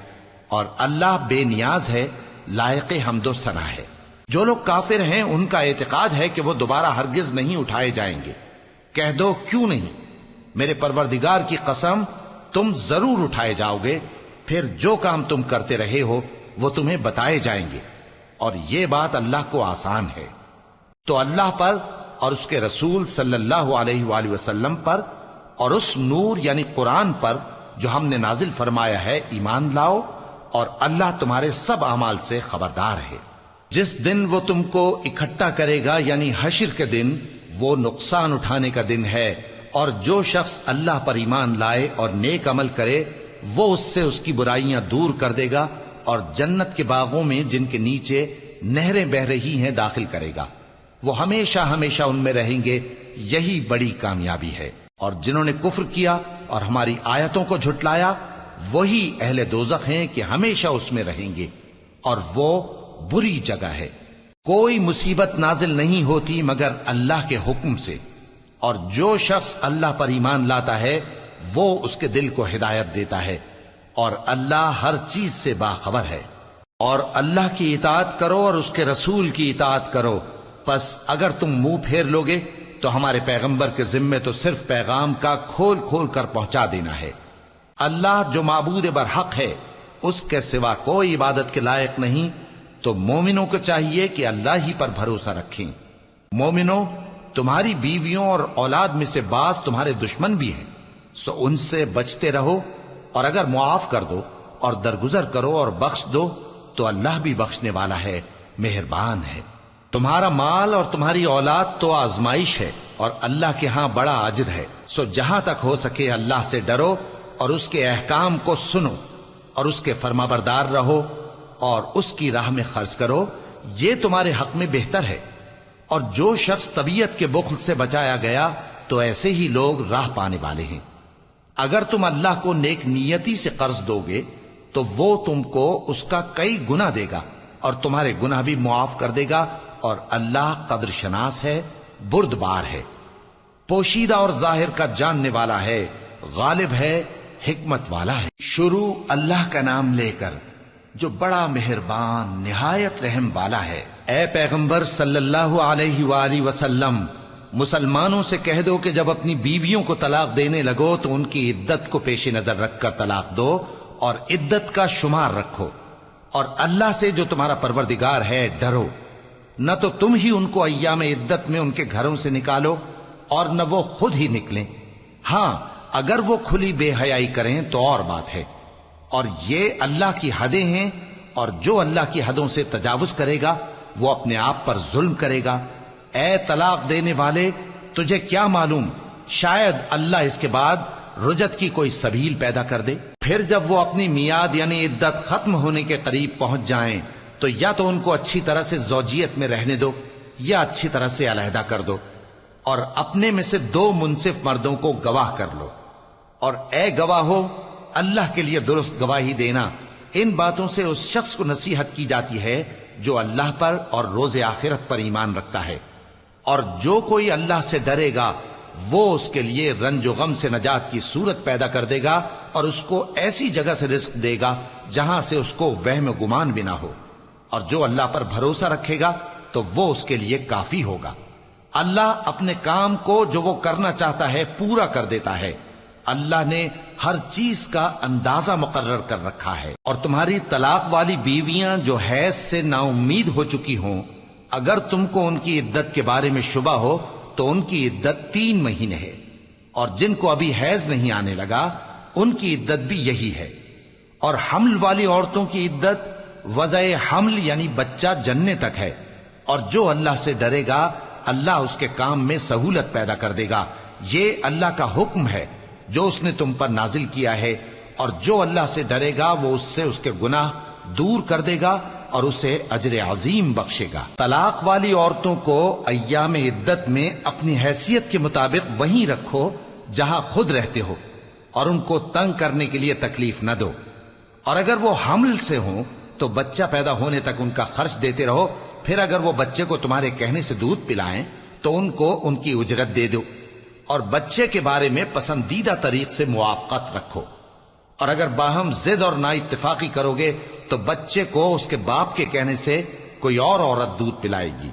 اور اللہ بے نیاز ہے، لائق حمد و ثنا ہے۔ جو لوگ کافر ہیں ان کا اعتقاد ہے کہ وہ دوبارہ ہرگز نہیں اٹھائے جائیں گے۔ کہہ دو کیوں نہیں؟ میرے پروردگار کی قسم تم ضرور اٹھائے جاؤ گے، پھر جو کام تم کرتے رہے ہو وہ تمہیں بتائے جائیں گے، اور یہ بات اللہ کو آسان ہے۔ تو اللہ پر اور اس کے رسول صلی اللہ علیہ وآلہ وسلم پر اور اس نور یعنی قرآن پر جو ہم نے نازل فرمایا ہے ایمان لاؤ، اور اللہ تمہارے سب اعمال سے خبردار ہے۔ جس دن وہ تم کو اکٹھا کرے گا یعنی حشر کے دن، وہ نقصان اٹھانے کا دن ہے، اور جو شخص اللہ پر ایمان لائے اور نیک عمل کرے وہ اس سے اس کی برائیاں دور کر دے گا، اور جنت کے باغوں میں جن کے نیچے نہریں بہ رہی ہیں داخل کرے گا۔ وہ ہمیشہ ہمیشہ ان میں رہیں گے، یہی بڑی کامیابی ہے۔ اور جنہوں نے کفر کیا اور ہماری آیتوں کو جھٹلایا وہی اہل دوزخ ہیں کہ ہمیشہ اس میں رہیں گے، اور وہ بری جگہ ہے۔ کوئی مصیبت نازل نہیں ہوتی مگر اللہ کے حکم سے، اور جو شخص اللہ پر ایمان لاتا ہے وہ اس کے دل کو ہدایت دیتا ہے، اور اللہ ہر چیز سے باخبر ہے۔ اور اللہ کی اطاعت کرو اور اس کے رسول کی اطاعت کرو، پس اگر تم منہ پھیر لوگے تو ہمارے پیغمبر کے ذمے تو صرف پیغام کا کھول کھول کر پہنچا دینا ہے۔ اللہ جو معبود برحق ہے اس کے سوا کوئی عبادت کے لائق نہیں، تو مومنوں کو چاہیے کہ اللہ ہی پر بھروسہ رکھیں۔ مومنوں، تمہاری بیویوں اور اولاد میں سے بعض تمہارے دشمن بھی ہیں، سو ان سے بچتے رہو، اور اگر معاف کر دو اور درگزر کرو اور بخش دو تو اللہ بھی بخشنے والا ہے، مہربان ہے۔ تمہارا مال اور تمہاری اولاد تو آزمائش ہے، اور اللہ کے ہاں بڑا اجر ہے، سو جہاں تک ہو سکے اللہ سے ڈرو اور اس کے احکام کو سنو، اور اس کے فرمانبردار رہو، اور اس کی راہ میں خرچ کرو، یہ تمہارے حق میں بہتر ہے۔ اور جو شخص طبیعت کے بخل سے بچایا گیا تو ایسے ہی لوگ راہ پانے والے ہیں۔ اگر تم اللہ کو نیک نیتی سے قرض دو گے تو وہ تم کو اس کا کئی گنا دے گا، اور تمہارے گناہ بھی معاف کر دے گا، اور اللہ قدر شناس ہے، بردبار ہے، پوشیدہ اور ظاہر کا جاننے والا ہے، غالب ہے، حکمت والا ہے۔ شروع اللہ کا نام لے کر جو بڑا مہربان نہایت رحم والا ہے۔ اے پیغمبر صلی اللہ علیہ وآلہ وسلم، مسلمانوں سے کہہ دو کہ جب اپنی بیویوں کو طلاق دینے لگو تو ان کی عدت کو پیش نظر رکھ کر طلاق دو اور عدت کا شمار رکھو، اور اللہ سے جو تمہارا پروردگار ہے ڈرو، نہ تو تم ہی ان کو ایام عدت میں ان کے گھروں سے نکالو اور نہ وہ خود ہی نکلیں، ہاں اگر وہ کھلی بے حیائی کریں تو اور بات ہے، اور یہ اللہ کی حدیں ہیں، اور جو اللہ کی حدوں سے تجاوز کرے گا وہ اپنے آپ پر ظلم کرے گا۔ اے طلاق دینے والے، تجھے کیا معلوم شاید اللہ اس کے بعد رجعت کی کوئی سبیل پیدا کر دے۔ پھر جب وہ اپنی میعاد یعنی عدت ختم ہونے کے قریب پہنچ جائیں تو یا تو ان کو اچھی طرح سے زوجیت میں رہنے دو یا اچھی طرح سے علیحدہ کر دو، اور اپنے میں سے 2 منصف مردوں کو گواہ کر لو، اور اے گواہو اللہ کے لیے درست گواہی دینا۔ ان باتوں سے اس شخص کو نصیحت کی جاتی ہے جو اللہ پر اور روز آخرت پر ایمان رکھتا ہے، اور جو کوئی اللہ سے ڈرے گا وہ اس کے لیے رنج و غم سے نجات کی صورت پیدا کر دے گا، اور اس کو ایسی جگہ سے رزق دے گا جہاں سے اس کو وہم و گمان بھی نہ ہو، اور جو اللہ پر بھروسہ رکھے گا تو وہ اس کے لیے کافی ہوگا۔ اللہ اپنے کام کو جو وہ کرنا چاہتا ہے پورا کر دیتا ہے۔ اللہ نے ہر چیز کا اندازہ مقرر کر رکھا ہے۔ اور تمہاری طلاق والی بیویاں جو حیض سے نا امید ہو چکی ہوں، اگر تم کو ان کی عدت کے بارے میں شبہ ہو تو ان کی عدت 3 مہینے ہے، اور جن کو ابھی حیض نہیں آنے لگا ان کی عدت بھی یہی ہے۔ اور حمل والی عورتوں کی عدت وضع حمل یعنی بچہ جننے تک ہے، اور جو اللہ سے ڈرے گا اللہ اس کے کام میں سہولت پیدا کر دے گا۔ یہ اللہ کا حکم ہے جو اس نے تم پر نازل کیا ہے، اور جو اللہ سے ڈرے گا وہ اس سے اس کے گناہ دور کر دے گا اور اسے اجر عظیم بخشے گا۔ طلاق والی عورتوں کو ایام عدت میں اپنی حیثیت کے مطابق وہیں رکھو جہاں خود رہتے ہو، اور ان کو تنگ کرنے کے لیے تکلیف نہ دو، اور اگر وہ حمل سے ہوں تو بچہ پیدا ہونے تک ان کا خرچ دیتے رہو، پھر اگر وہ بچے کو تمہارے کہنے سے دودھ پلائیں تو ان کو ان کی اجرت دے دو، اور بچے کے بارے میں پسندیدہ طریق سے موافقت رکھو، اور اگر باہم ضد اور نا اتفاقی کرو گے تو بچے کو اس کے باپ کے کہنے سے کوئی اور عورت دودھ پلائے گی۔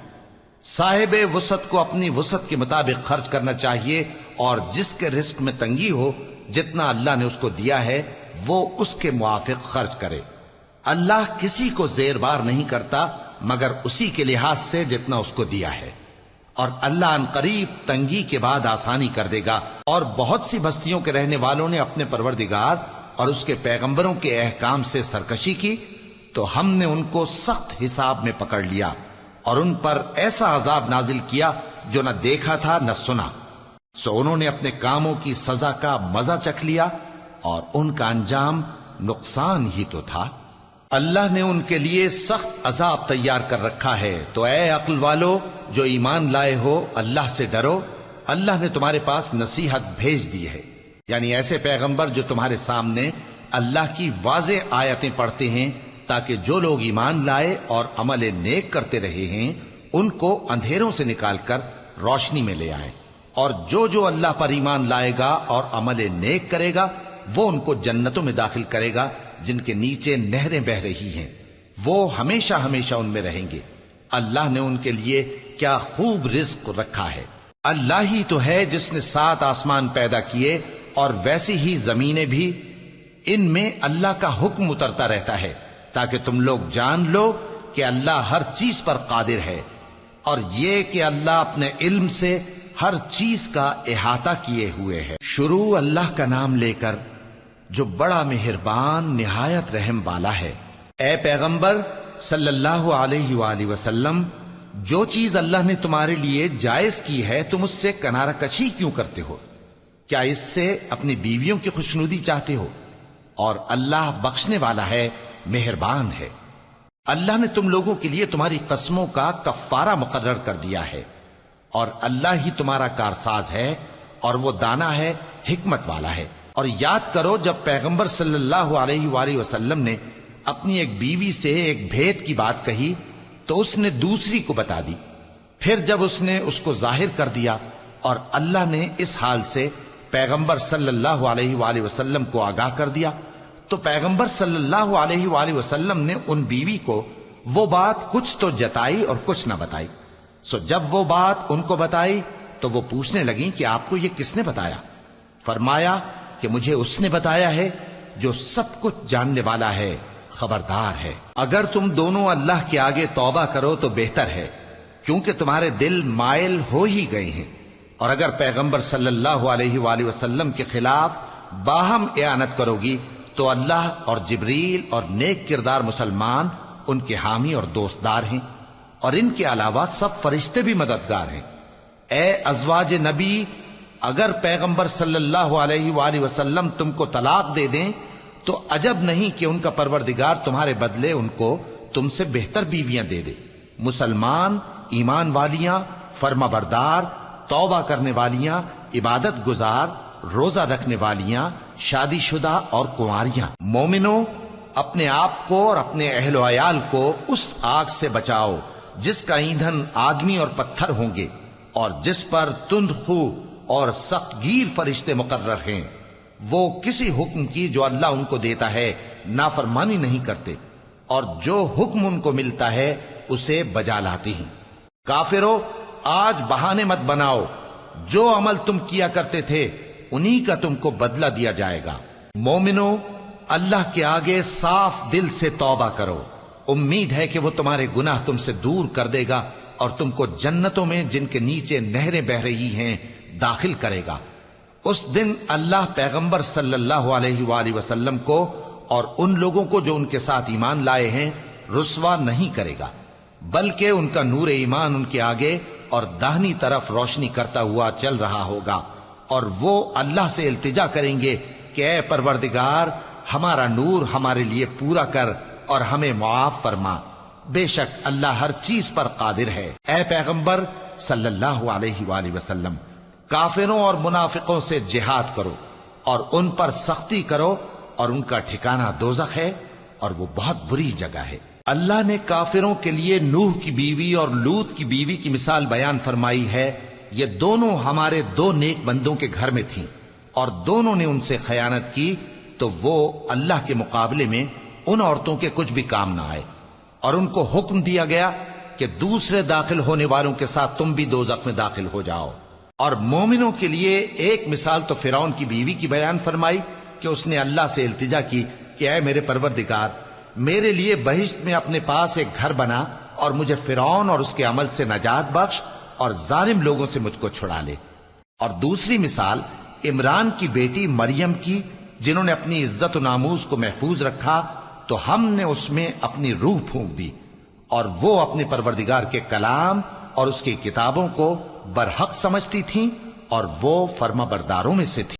صاحب وسعت کو اپنی وسعت کے مطابق خرچ کرنا چاہیے، اور جس کے رزق میں تنگی ہو جتنا اللہ نے اس کو دیا ہے وہ اس کے موافق خرچ کرے۔ اللہ کسی کو زیر بار نہیں کرتا مگر اسی کے لحاظ سے جتنا اس کو دیا ہے، اور اللہ ان قریب تنگی کے بعد آسانی کر دے گا۔ اور بہت سی بستیوں کے رہنے والوں نے اپنے پروردگار اور اس کے پیغمبروں کے احکام سے سرکشی کی تو ہم نے ان کو سخت حساب میں پکڑ لیا، اور ان پر ایسا عذاب نازل کیا جو نہ دیکھا تھا نہ سنا، سو انہوں نے اپنے کاموں کی سزا کا مزہ چکھ لیا، اور ان کا انجام نقصان ہی تو تھا۔ اللہ نے ان کے لیے سخت عذاب تیار کر رکھا ہے، تو اے عقل والو جو ایمان لائے ہو اللہ سے ڈرو۔ اللہ نے تمہارے پاس نصیحت بھیج دی ہے، یعنی ایسے پیغمبر جو تمہارے سامنے اللہ کی واضح آیتیں پڑھتے ہیں تاکہ جو لوگ ایمان لائے اور عمل نیک کرتے رہے ہیں ان کو اندھیروں سے نکال کر روشنی میں لے آئیں، اور جو اللہ پر ایمان لائے گا اور عمل نیک کرے گا وہ ان کو جنتوں میں داخل کرے گا جن کے نیچے نہریں بہ رہی ہیں، وہ ہمیشہ ہمیشہ ان میں رہیں گے۔ اللہ نے ان کے لیے کیا خوب رزق رکھا ہے۔ اللہ ہی تو ہے جس نے 7 آسمان پیدا کیے اور ویسی ہی زمینیں بھی، ان میں اللہ کا حکم اترتا رہتا ہے تاکہ تم لوگ جان لو کہ اللہ ہر چیز پر قادر ہے، اور یہ کہ اللہ اپنے علم سے ہر چیز کا احاطہ کیے ہوئے ہے۔ شروع اللہ کا نام لے کر جو بڑا مہربان نہایت رحم والا ہے۔ اے پیغمبر صلی اللہ علیہ وآلہ وسلم، جو چیز اللہ نے تمہارے لیے جائز کی ہے تم اس سے کنارہ کشی کیوں کرتے ہو؟ کیا اس سے اپنی بیویوں کی خوشنودی چاہتے ہو؟ اور اللہ بخشنے والا ہے، مہربان ہے۔ اللہ نے تم لوگوں کے لیے تمہاری قسموں کا کفارہ مقرر کر دیا ہے، اور اللہ ہی تمہارا کارساز ہے، اور وہ دانا ہے، حکمت والا ہے۔ اور یاد کرو جب پیغمبر صلی اللہ علیہ وآلہ وسلم نے اپنی ایک بیوی سے ایک بھید کی بات کہی تو اس نے دوسری کو بتا دی، پھر جب اس نے اس کو ظاہر کر دیا اور اللہ نے اس حال سے پیغمبر صلی اللہ علیہ وآلہ وسلم کو آگاہ کر دیا تو پیغمبر صلی اللہ علیہ وآلہ وسلم نے ان بیوی کو وہ بات کچھ تو جتائی اور کچھ نہ بتائی۔ سو جب وہ بات ان کو بتائی تو وہ پوچھنے لگیں کہ آپ کو یہ کس نے بتایا؟ فرمایا کہ مجھے اس نے بتایا ہے جو سب کچھ جاننے والا ہے، خبردار ہے۔ اگر تم دونوں اللہ کے آگے توبہ کرو تو بہتر ہے، کیونکہ تمہارے دل مائل ہو ہی گئے ہیں، اور اگر پیغمبر صلی اللہ علیہ وآلہ وسلم کے خلاف باہم اعانت کرو گی تو اللہ اور جبریل اور نیک کردار مسلمان ان کے حامی اور دوستدار ہیں، اور ان کے علاوہ سب فرشتے بھی مددگار ہیں۔ اے ازواج نبی، اگر پیغمبر صلی اللہ علیہ وآلہ وسلم تم کو طلاق دے دیں تو عجب نہیں کہ ان کا پروردگار تمہارے بدلے ان کو تم سے بہتر بیویاں دے دے، مسلمان، ایمان والیاں، فرما بردار، توبہ کرنے والیاں، عبادت گزار، روزہ رکھنے والیاں، شادی شدہ اور کنواریاں۔ مومنوں، اپنے آپ کو اور اپنے اہل و عیال کو اس آگ سے بچاؤ جس کا ایندھن آدمی اور پتھر ہوں گے، اور جس پر تند خو اور سخت گیر فرشتے مقرر ہیں۔ وہ کسی حکم کی جو اللہ ان کو دیتا ہے نافرمانی نہیں کرتے، اور جو حکم ان کو ملتا ہے اسے بجا لاتے ہیں۔ کافرو، آج بہانے مت بناؤ، جو عمل تم کیا کرتے تھے انہی کا تم کو بدلہ دیا جائے گا۔ مومنو، اللہ کے آگے صاف دل سے توبہ کرو، امید ہے کہ وہ تمہارے گناہ تم سے دور کر دے گا اور تم کو جنتوں میں جن کے نیچے نہریں بہ رہی ہیں داخل کرے گا۔ اس دن اللہ پیغمبر صلی اللہ علیہ وآلہ وسلم کو اور ان لوگوں کو جو ان کے ساتھ ایمان لائے ہیں رسوا نہیں کرے گا، بلکہ ان کا نور ایمان ان کے آگے اور داہنی طرف روشنی کرتا ہوا چل رہا ہوگا، اور وہ اللہ سے التجا کریں گے کہ اے پروردگار، ہمارا نور ہمارے لیے پورا کر اور ہمیں معاف فرما، بے شک اللہ ہر چیز پر قادر ہے۔ اے پیغمبر صلی اللہ علیہ وآلہ وسلم، کافروں اور منافقوں سے جہاد کرو اور ان پر سختی کرو، اور ان کا ٹھکانہ دوزخ ہے اور وہ بہت بری جگہ ہے۔ اللہ نے کافروں کے لیے نوح کی بیوی اور لوط کی بیوی کی مثال بیان فرمائی ہے۔ یہ دونوں ہمارے دو نیک بندوں کے گھر میں تھیں، اور دونوں نے ان سے خیانت کی تو وہ اللہ کے مقابلے میں ان عورتوں کے کچھ بھی کام نہ آئے، اور ان کو حکم دیا گیا کہ دوسرے داخل ہونے والوں کے ساتھ تم بھی دوزخ میں داخل ہو جاؤ۔ اور مومنوں کے لیے ایک مثال تو فرعون کی بیوی کی بیان فرمائی کہ اس نے اللہ سے التجا کی کہ اے میرے پروردگار، میرے لیے بہشت میں اپنے پاس ایک گھر بنا اور مجھے فرعون اور اس کے عمل سے نجات بخش اور ظالم لوگوں سے مجھ کو چھڑا لے۔ اور دوسری مثال عمران کی بیٹی مریم کی، جنہوں نے اپنی عزت و ناموس کو محفوظ رکھا تو ہم نے اس میں اپنی روح پھونک دی، اور وہ اپنے پروردگار کے کلام اور اس کی کتابوں کو برحق سمجھتی تھیں، اور وہ فرما برداروں میں سے تھی۔